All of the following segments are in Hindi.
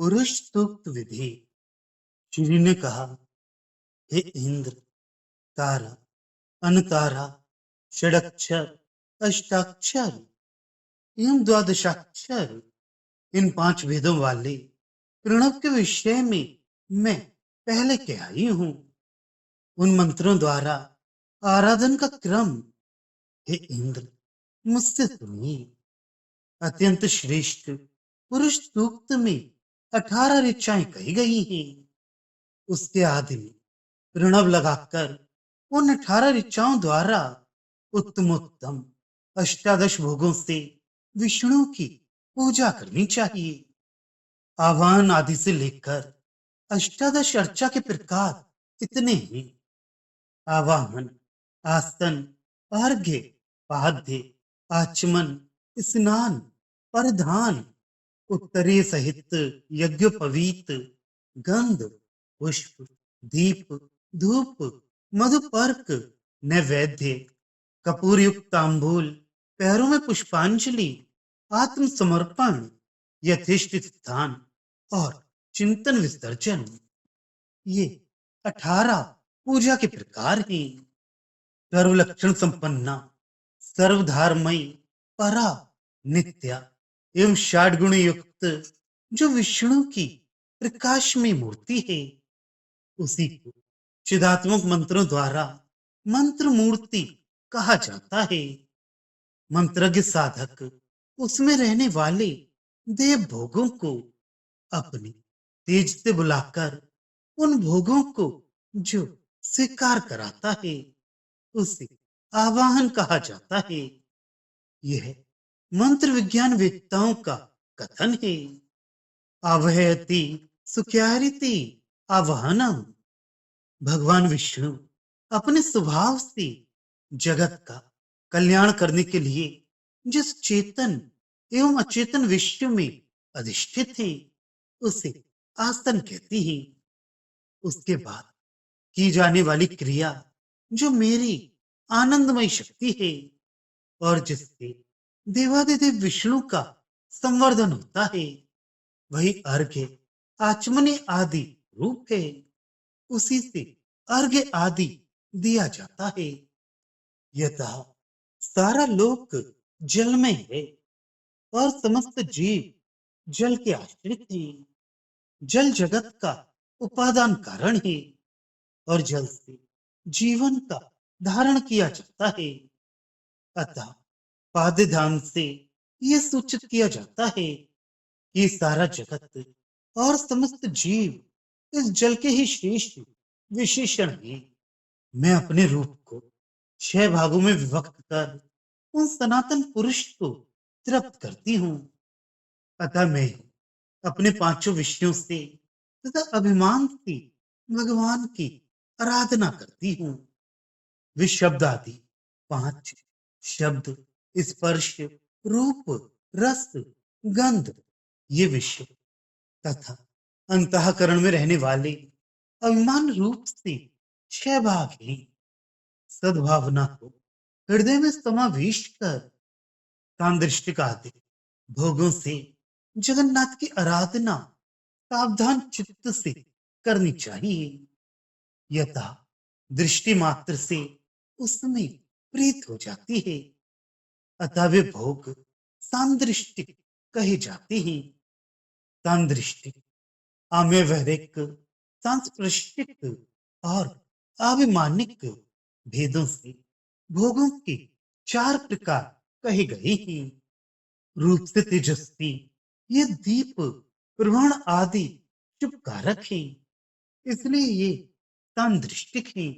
पुरुष सूक्त विधि। श्री ने कहा, हे इंद्र, तारा, अनतारा, षडक्षर, अष्टाक्षर एवं द्वादशाक्षर, इन पांच वेदों वाले प्रणव के विषय में मैं पहले कह आई हूं। उन मंत्रों द्वारा आराधन का क्रम, हे इंद्र, मुझसे सुनिए। अत्यंत श्रेष्ठ पुरुष सूक्त में 18 ऋचाएं कही गई हैं। उसके आदि में प्रणव लगाकर उन 18 ऋचाओं द्वारा उत्तमोत्तम अष्टादश भोगों से विष्णु की पूजा करनी चाहिए। आह्वान आदि से लेकर अष्टादश अर्चा के प्रकार इतने ही। आवाहन, आसन, अर्घ्य, पाद्य, आचमन, स्नान, परिधान, उत्तरीय सहित यज्ञोपवीत, गंध, पुष्प, दीप, धूप, मधुपर्क, नैवेद्य, कपूर युक्त तांबूल, पैरों में पुष्पांजलि, आत्मसमर्पण, यथेष्ट स्थान और चिंतन विसर्जन, ये 18 पूजा के प्रकार हैं। सर्वलक्षण संपन्ना, सर्वधारमयी, परा, नित्या एवं 60 गुण युक्त जो विष्णु की प्रकाशमय मूर्ति है, उसी को चिदात्मक मंत्रों द्वारा मंत्र मूर्ति कहा जाता है। मंत्रज्ञ साधक उसमें रहने वाले देव भोगों को अपने तेज से बुलाकर उन भोगों को जो स्वीकार कराता है, उसे आवाहन कहा जाता है। यह मंत्र विज्ञान वेत्ताओं का कथन है। आवहयति सुख्यारिति आवाहनम। भगवान विष्णु अपने स्वभाव से जगत का कल्याण करने के लिए जिस चेतन एवं अचेतन विश्व में अधिष्ठित है, उसे आसन कहते हैं। उसके बाद की जाने वाली क्रिया जो मेरी आनंदमय शक्ति है और जिससे देवादिदेव विष्णु का संवर्धन होता है, वही अर्घ्य, आचमनी आदि रूप है। उसी से अर्घ्य आदि दिया जाता है। यतः सारा लोक जल में है और समस्त जीव जल के आश्रित हैं। जल जगत का उपादान कारण है और जल से जीवन का धारण किया जाता है। अतः पाद्य ध्यान से यह सूचित किया जाता है कि सारा जगत और समस्त जीव इस जल के ही श्रेष्ठ विशेषण है। मैं अपने रूप को 6 भागों में विभक्त कर उन सनातन पुरुष को तृप्त करती हूँ। अतः मैं अपने पांचों विषयों से तथा अभिमान से भगवान की आराधना करती हूँ। वे शब्द आदि 5 शब्द, स्पर्श, रूप, रस, गंध, ये विषय तथा अंतःकरण में रहने वाले अभिमान रूप से 6 भाग हैं। सद्भावना को हृदय में समाविष्ट कर तांदृष्टिक आदि भोगों से जगन्नाथ की आराधना सावधान चित्त से करनी चाहिए। यथा दृष्टि मात्र से उसमें प्रीत हो जाती है, अतः वे भोग सांदृष्टिक कहे जाते हैं। सांदृष्टिक, आम्यवहरिक, सांस्पृष्टिक और आभिमानिक भेदों से भोगों के 4 प्रकार कहे गए हैं। रूप से तेजस्वी ये दीप, प्रवण आदि शुभकारक हैं, इसलिए ये सांदृष्टिक हैं।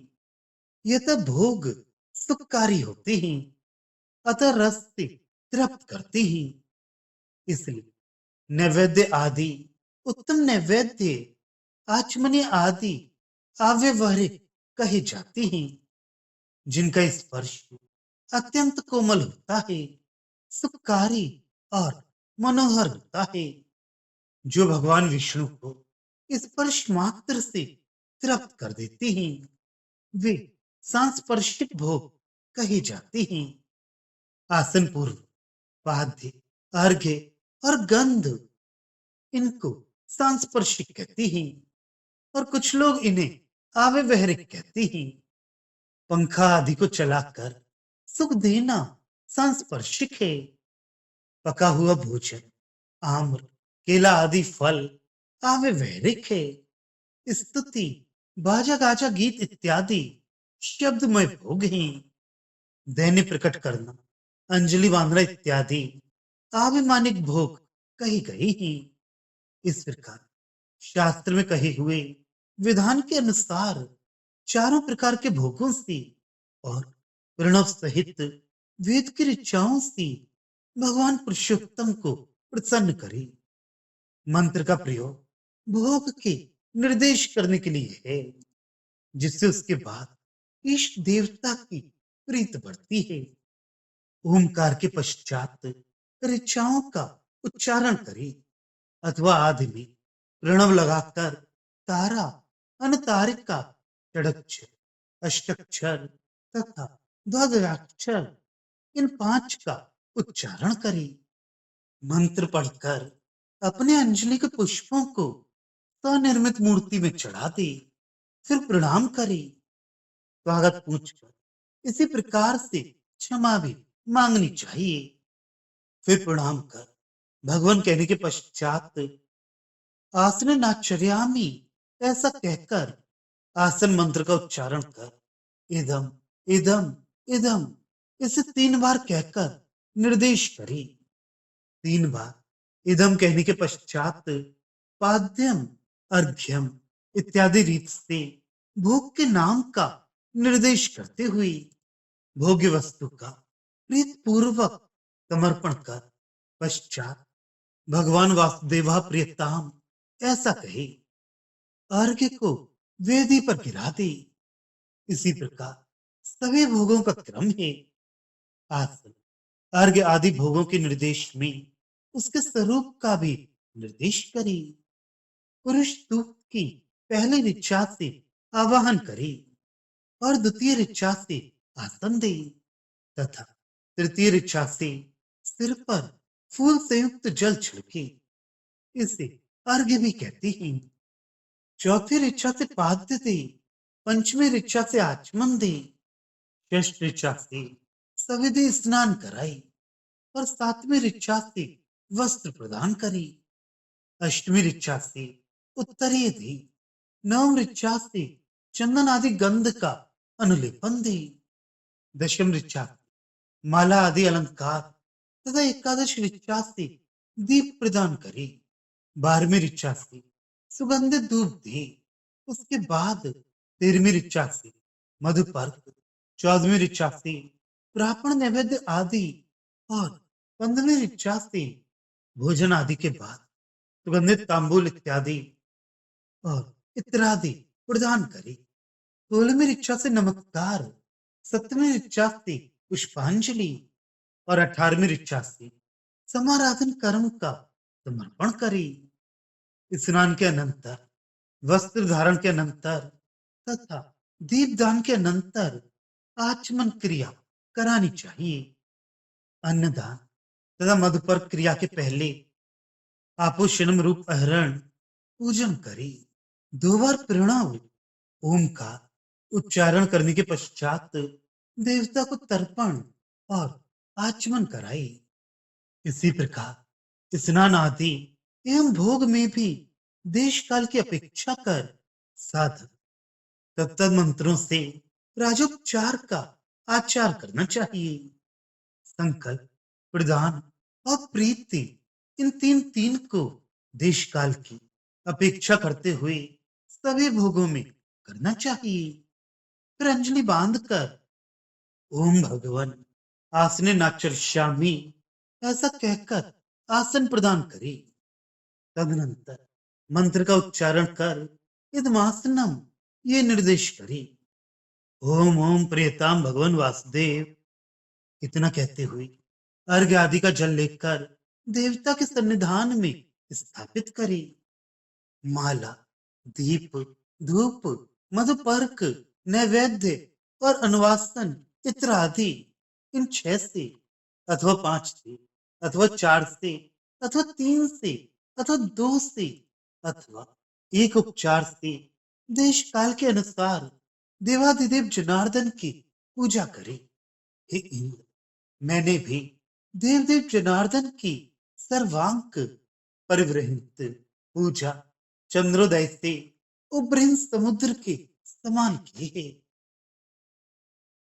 यह तब भोग सुखकारी होते हैं, अतः रस से तृप्त करते हैं। इसलिए नैवेद्य आदि उत्तम नैवेद्य, आचमनी आदि अव्यवहारिक कहे जाते हैं, जिनका स्पर्श अत्यंत कोमल होता है, सुखकारी और मनोहर होता है। जो भगवान विष्णु को स्पर्श मात्र से तृप्त कर देते हैं, वे सांस्पर्शिक भोग कहे जाते हैं। आसन पूर्व, पाद्य, अर्घ्य और गंध, इनको सांस्पर्शिक कहती हैं और कुछ लोग इन्हें आव्यवहारिक कहते हैं। पंखा आदि को चलाकर सुख देना सांस्पर्शिक है। पका हुआ भोजन, आम्र, केला आदि फल आव्यवहारिक है। स्तुति, बाजा गाजा गीत इत्यादि शब्दमय भोग हैं। दैन्य प्रकट करना, अंजलि बांधना इत्यादि आभिमानिक भोग कही गई हैं। इस प्रकार शास्त्र में कहे हुए विधान के अनुसार चारों प्रकार के भोगों से और प्रणव सहित वेद की ऋचाओं से भगवान पुरुषोत्तम को प्रसन्न करे। मंत्र का प्रयोग भोग के निर्देश करने के लिए है, जिससे उसके बाद इष्ट देवता की प्रीत बढ़ती है। ओमकार के पश्चात ऋचाओं का उच्चारण करे अथवा आदि में प्रणव लगाकर तारा, अनतारिका, षडक्षर, अष्टाक्षर तथा द्वादशाक्षर इन पांच का उच्चारण करे। मंत्र पढ़कर अपने अंजलि के पुष्पों को स्वनिर्मित मूर्ति में चढ़ा दे, फिर प्रणाम करे। स्वागत पूछकर इसी प्रकार से क्षमा भी मांगनी चाहिए। फिर प्रणाम कर भगवान कहने के पश्चात आसन नाचर्यामी ऐसा कहकर आसन मंत्र का उच्चारण कर इदम इदम इदम इसे 3 बार कहकर निर्देश करे। 3 बार इदम कहने के पश्चात पाद्यम, अर्घ्यम इत्यादि रीत से भोग के नाम का निर्देश करते हुए भोग्य वस्तु का प्रीत पूर्वक समर्पण कर पश्चात भगवान वासुदेवा प्रियताम ऐसा कहे, अर्घ्य को वेदी पर गिरा दे। इसी प्रकार सभी भोगों का क्रम है। आसन, अर्घ्य आदि भोगों के निर्देश में उसके स्वरूप का भी निर्देश करे। पुरुष सूक्त की पहली ऋचा से आवाहन करे और द्वितीय ऋचा से आसन दे तथा तृतीय ऋचा से सिर पर फूल से युक्त जल छिड़के। इसे अर्घ्य भी कहते हैं। चौथी ऋचा से पाद्य दे, पंचमी ऋचा से आचमन दे, षष्ठ ऋचा से सविधि स्नान कराई और सातवीं ऋचा से वस्त्र प्रदान करी। अष्टमी ऋचा से उत्तरीय दे, नवम ऋचा से चंदन आदि गंध का अनुलेपन दे, दशम ऋचा से माला आदि अलंकार तथा एकादश ऋचा से दीप प्रदान करे। 12वीं ऋचा से सुगंधित धूप दे। उसके बाद 13वीं ऋचा से मधुपर्क, 14वीं ऋचा से प्रापण नैवेद्य आदि और 15वीं ऋचा से भोजन आदि के बाद सुगंधित तांबूल इत्यादि और इत्यादि प्रदान करे। 16वीं ऋचा से नमस्कार, 17वीं ऋचा से पुष्पांजलि और 18वीं ऋचा से समाराधन कर्म का समर्पण करे। स्नान के अनंतर, वस्त्र धारण के अनंतर तथा दीपदान के अनंतर आचमन क्रिया करानी चाहिए। अन्नदान तथा मधुपर्क क्रिया के पहले आपोषणम रूप अहरण पूजन करे। 2 बार प्रणव ओमकार उच्चारण करने के पश्चात देवता को तर्पण और आचमन कराए। इसी प्रकार स्नान आदि एवं भोग में भी देश काल की अपेक्षा कर साधक तत्त मंत्रों से राजोपचार का आचार करना चाहिए। संकल्प, प्रदान और प्रीति इन तीन को देश काल की अपेक्षा करते हुए सभी भोगों में करना चाहिए। फिर अंजलि बांधकर ओम भगवान आसने नाचर्ष्यामि ऐसा कहकर आसन प्रदान करे। तदनंतर मंत्र का उच्चारण कर इदमासनम ये निर्देश करे। ओम ओम प्रियताम भगवान वासुदेव इतना कहते हुए अर्घ्य आदि का जल लेकर देवता के सन्निधान में स्थापित करे। माला, दीप, धूप, मधुपर्क, नैवेद्य और अनुवासन इत्यादि इन 6 से अथवा 5 से अथवा 4 से अथवा 3 से अथवा 2 से अथवा एक उपचार से देश काल के अनुसार देवाधिदेव जनार्दन की पूजा करें। हे इंद्र, मैंने भी देवदेव जनार्दन की सर्वांक परिवृहित पूजा चंद्रोदय से उभ्रहीन समुद्र के समान की है।